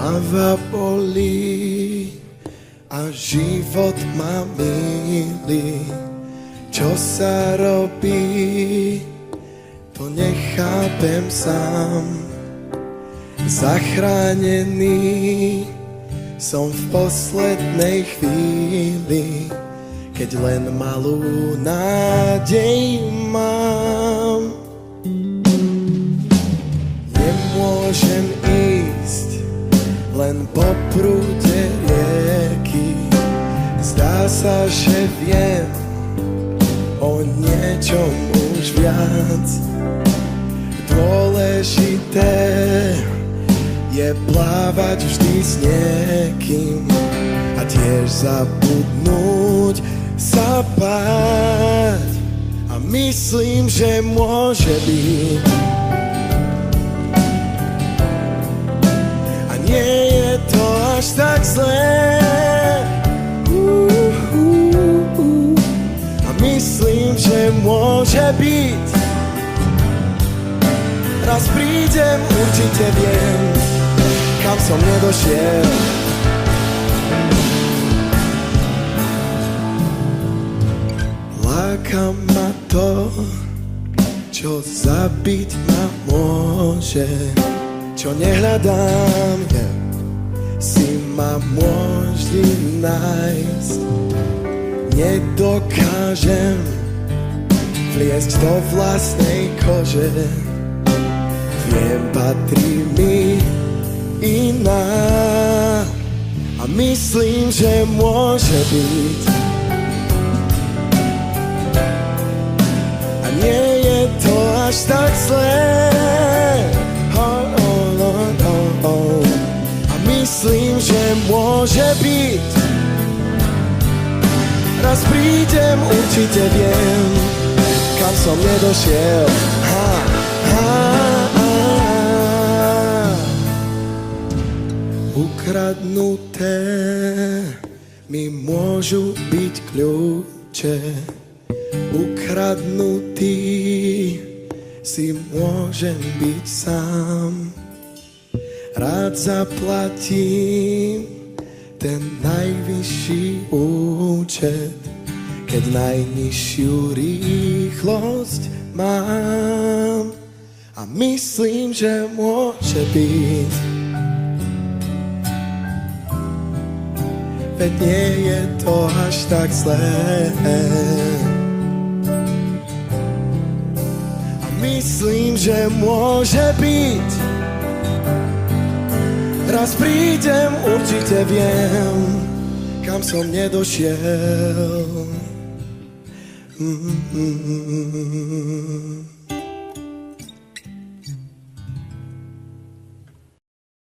Hlava bolí a život ma milí. Čo sa robí, to nechápem sám. Zachránený som v poslednej chvíli, keď len malú nádej mám. Nemôžem ísť len po prúde rieky. Zdá sa, že viem o niečom už viac. Dôležité je plávať vždy s niekým a tiež zabudnúť sa báť. A myslím, že môže byť. A nie je to až tak zlé. A myslím, že môže byť. Raz prídem, určite viem, kam som nedošiel. Láka ma to, čo zabiť ma môže. Čo nehľadám, si ma môžeš nájsť. Nedokážem vliesť do vlastnej kože. Viem, patrí mi iná a myslím, že môže byť. A nie je to až tak zlé. A myslím, že môže byť. Raz prídem, určite viem, kam som nedošiel. Ukradnuté mi môžu byť kľúče. Ukradnutý si môžem byť sám. Rád zaplatím ten najvyšší účet, keď najnižšiu rýchlosť mám. A myslím, že môže byť. Veď nie je to až tak zlé. A myslím, že môže byť. Raz prídem, určite viem, kam som nedošiel.